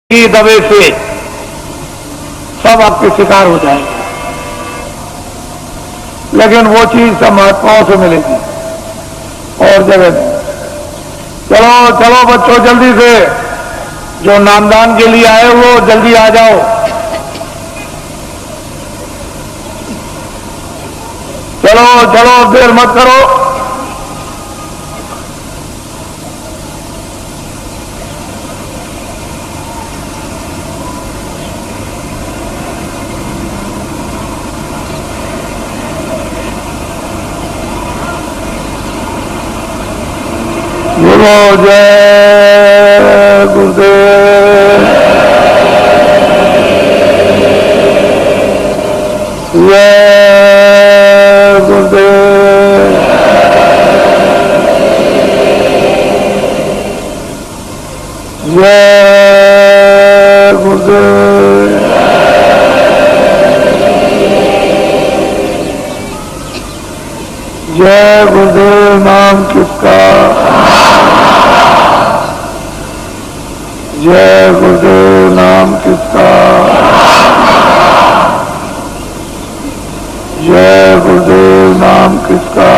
की दबे से सब आपके शिकार हो जाएंगे, लेकिन वो चीज सब महात्माओं से मिलेगी और जगह नहीं। चलो चलो बच्चों, जल्दी से जो नामदान के लिए आए वो जल्दी आ जाओ। चलो चलो, देर मत करो। बोलो जय गुरुदेव, जय गुरुदेव, जय गुरुदेव, जय गुरुदेव। नाम किसका? जय गुरुदेव। नाम किसका? जय गुरुदेव। नाम किसका?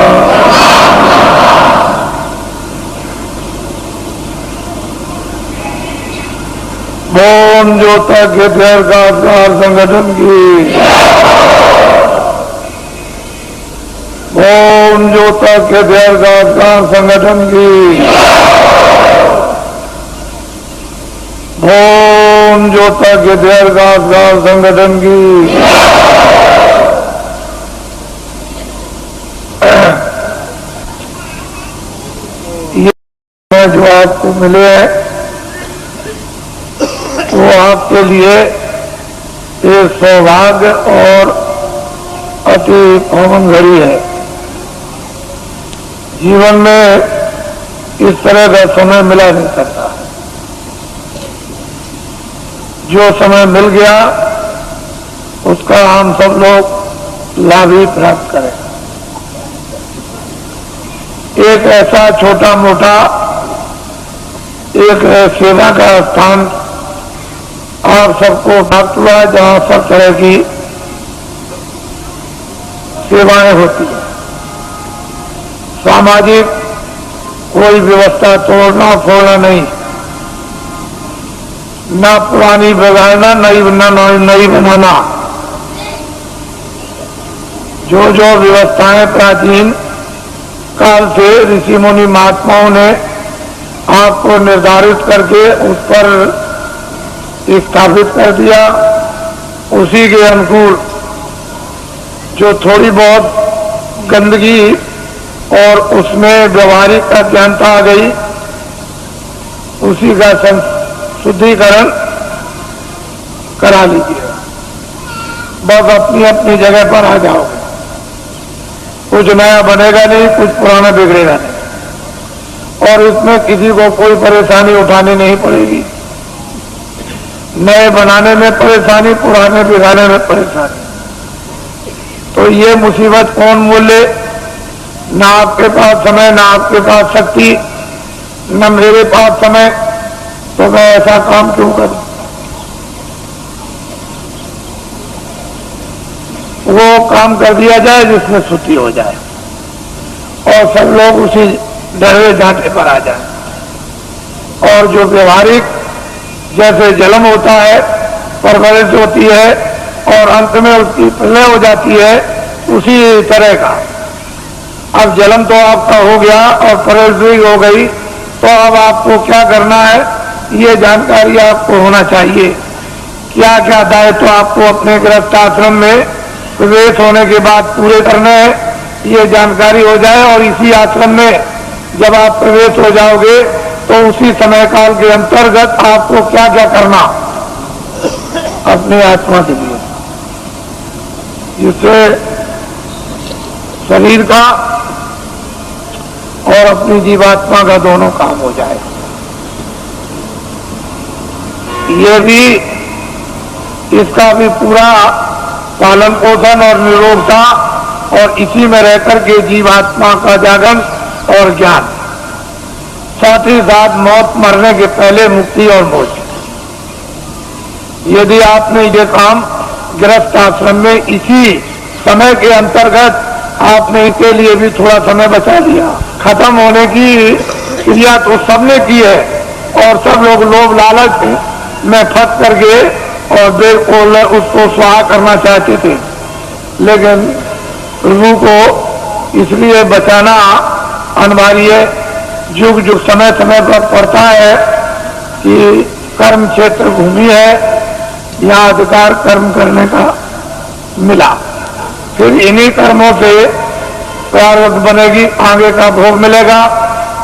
ओम ज्योता के प्यार का संगठन की, ओम ज्योता के प्यार का संगठन की, ओम ज्योता के दीर्घास संगठन की। ये जो आपको मिले हैं वो आपके लिए एक सौभाग्य और अति पावन घड़ी है। जीवन में इस तरह का समय मिला नहीं सकता। जो समय मिल गया उसका हम सब लोग लाभ ही प्राप्त करें। एक ऐसा छोटा मोटा एक सेवा का स्थान आप सबको प्राप्त हुआ जहां सब तरह की सेवाएं होती हैं। सामाजिक कोई व्यवस्था तोड़ना फोड़ना नहीं, ना पुरानी बिगाड़ना, नई बनाना। जो जो व्यवस्थाएं प्राचीन काल से ऋषि मुनि महात्माओं ने आपको निर्धारित करके उस पर स्थापित कर दिया, उसी के अनुकूल जो थोड़ी बहुत गंदगी और उसमें व्यवहारिक अज्ञानता आ गई, उसी का शुद्धिकरण करा लीजिए। बस अपनी अपनी जगह पर आ जाओगे। कुछ नया बनेगा नहीं, कुछ पुराना बिगड़ेगा नहीं, और इसमें किसी को कोई परेशानी उठानी नहीं पड़ेगी। नए बनाने में परेशानी, पुराने बिगाड़ने में परेशानी। तो ये मुसीबत कौन मोले? ना आपके पास समय, ना आपके पास शक्ति, न मेरे पास समय, तो मैं ऐसा काम क्यों करूं? वो काम कर दिया जाए जिसमें छुट्टी हो जाए और सब लोग उसी डरे झांटे पर आ जाए। और जो व्यवहारिक जैसे जन्म होता है, परवरिश होती है और अंत में उसकी प्रलय हो जाती है, उसी तरह का। अब जन्म तो आपका हो गया और परवरिश भी हो गई, तो अब आपको क्या करना है ये जानकारी आपको होना चाहिए। क्या क्या दायित्व तो आपको अपने गृहस्थ आश्रम में प्रवेश होने के बाद पूरे करने हैं, ये जानकारी हो जाए। और इसी आश्रम में जब आप प्रवेश हो जाओगे तो उसी समय काल के अंतर्गत आपको क्या क्या करना अपनी आत्मा के लिए, जिससे शरीर का और अपनी जीवात्मा का दोनों काम हो जाए। ये भी, इसका भी पूरा पालन पोषण और निरोगता और इसी में रहकर के जीवात्मा का जागरण और ज्ञान, साथ ही साथ मौत मरने के पहले मुक्ति और मोक्ष, यदि आपने ये काम गृहस्थ आश्रम में इसी समय के अंतर्गत आपने इसके लिए भी थोड़ा समय बचा दिया। खत्म होने की क्रिया तो सबने की है और सब लोग लोभ लालच में फंस करके और देव को उसको स्वाहा करना चाहते थे, लेकिन प्रभु को इसलिए बचाना अनिवार्य है। युग युग समय समय पर पड़ता है कि कर्म क्षेत्र भूमि है, यहाँ अधिकार कर्म करने का मिला, फिर इन्हीं कर्मों से प्रारब्ध बनेगी, आगे का भोग मिलेगा।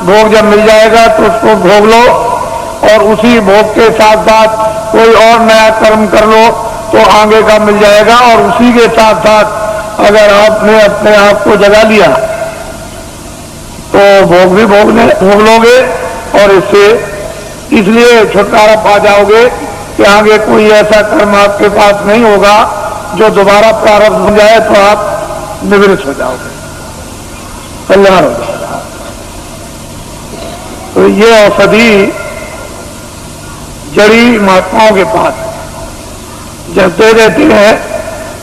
भोग जब मिल जाएगा तो उसको भोग लो और उसी भोग के साथ साथ कोई और नया कर्म कर लो तो आगे का मिल जाएगा। और उसी के साथ साथ अगर आपने अपने आप को जगा लिया तो भोग भी भोग लोगे और इससे इसलिए छुटकारा पा जाओगे कि आगे कोई ऐसा कर्म आपके पास नहीं होगा जो दोबारा प्रारब्ध हो जाए तो आप निवृत्त हो जाओगे, कल्याण हो जाएगा। तो ये औषधि जड़ी महात्माओं के पास जब दे देते हैं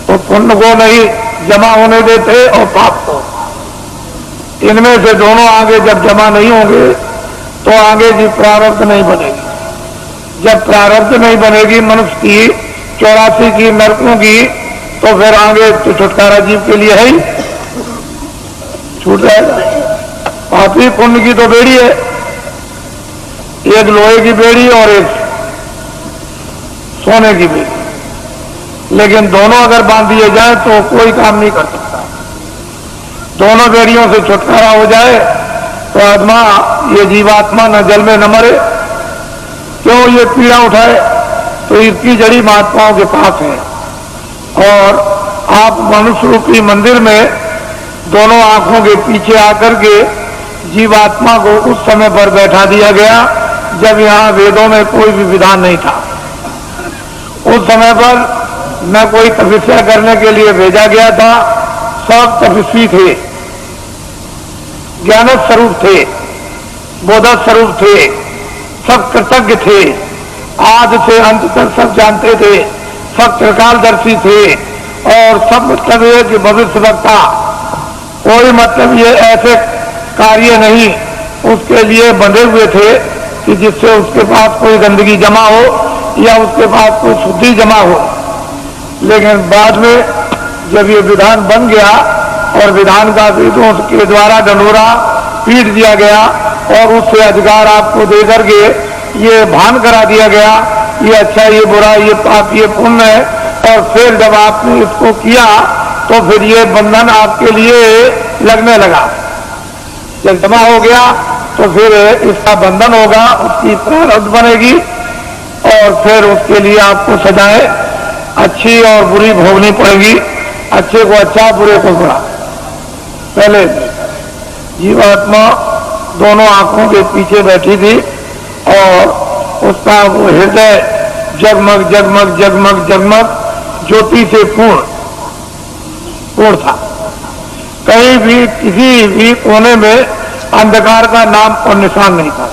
तो पुण्य को नहीं जमा होने देते और पाप को। इनमें से दोनों आगे जब जमा नहीं होंगे तो आगे जी प्रारब्ध नहीं बनेगी। जब प्रारब्ध नहीं बनेगी मनुष्य की 84 की नरकों की, तो फिर आगे तो छुटकारा जीव के लिए है ही, छूट जाएगा। पापी पुण्य की तो बेड़ी है, एक लोहे की बेड़ी और एक सोने की बेड़ी, लेकिन दोनों अगर बांध दिए जाए तो कोई काम नहीं कर सकता। दोनों बेड़ियों से छुटकारा हो जाए तो आत्मा, ये जीवात्मा न जल में न मरे। क्यों ये पीड़ा उठाए? तो इसकी जड़ी महात्माओं के पास है। और आप मनुष्य रूपी मंदिर में दोनों आंखों के पीछे आकर के जीवात्मा को उस समय पर बैठा दिया गया जब यहाँ वेदों में कोई भी विधान नहीं था। उस समय पर न कोई तपस्या करने के लिए भेजा गया था, सब तपस्वी थे, ज्ञान स्वरूप थे, बोध स्वरूप थे, सब कृतज्ञ थे, आदि से अंत तक सब जानते थे, सब त्रिकालदर्शी थे और सब मतलब ये कि भविष्य वक्ता। कोई मतलब ये ऐसे कार्य नहीं उसके लिए बंधे हुए थे कि जिससे उसके पास कोई गंदगी जमा हो या उसके पास कोई शुद्धि जमा हो। लेकिन बाद में जब ये विधान बन गया और विधान का वेदों के द्वारा ढंढोरा पीट दिया गया और उससे अधिकार आपको दे करके ये भान करा दिया गया, ये अच्छा ये बुरा, ये पाप ये पुण्य है, और फिर जब आपने इसको किया तो फिर ये बंधन आपके लिए लगने लगा। जब जमा हो गया तो फिर इसका बंधन होगा, उसकी प्रारब्ध बनेगी और फिर उसके लिए आपको सजाएं अच्छी और बुरी भोगनी पड़ेगी। अच्छे को अच्छा, बुरे को बुरा। पहले जीवात्मा दोनों आंखों के पीछे बैठी थी और उसका वो हृदय जगमग जगमग जगमग जगमग ज्योति से पूर्ण था। कहीं भी किसी भी कोने में अंधकार का नाम और निशान नहीं था।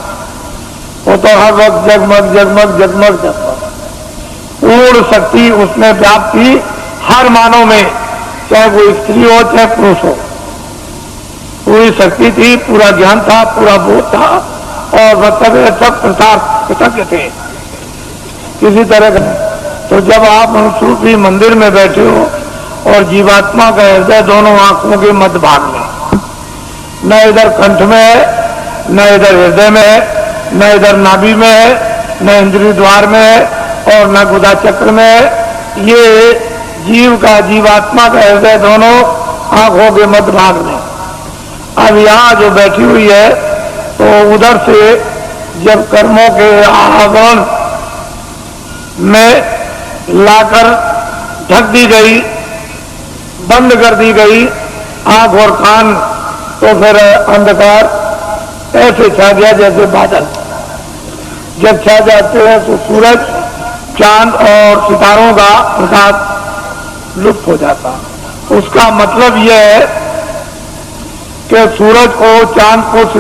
वो तो हर वक्त जगमग जगमग जगमग जगमग पूर्ण शक्ति उसमें व्याप्त थी हर मानव में, चाहे वो स्त्री हो चाहे पुरुष हो। पूरी शक्ति थी, पूरा ज्ञान था, पूरा बोध था और मतलब सब कृतज्ञ थे किसी तरह का। तो जब आप मनुष्य मंदिर में बैठे हो और जीवात्मा का हृदय दोनों आंखों के मध्य भाग में, न इधर कंठ में है, न इधर हृदय में है, न इधर नाभि में है, न इंद्रिय द्वार में है और न गुदा चक्र में है। ये जीव का, जीवात्मा का हृदय दोनों आंखों के मध्य भाग में। अब यहाँ जो बैठी हुई है तो उधर से जब कर्मों के आवरण में लाकर ढक दी गई, बंद कर दी गई आंख और कान, तो फिर अंधकार ऐसे छा गया जैसे बादल जब छा जाते हैं तो सूरज, चांद और सितारों का प्रकाश लुप्त हो जाता। उसका मतलब यह है कि सूरज को, चांद को,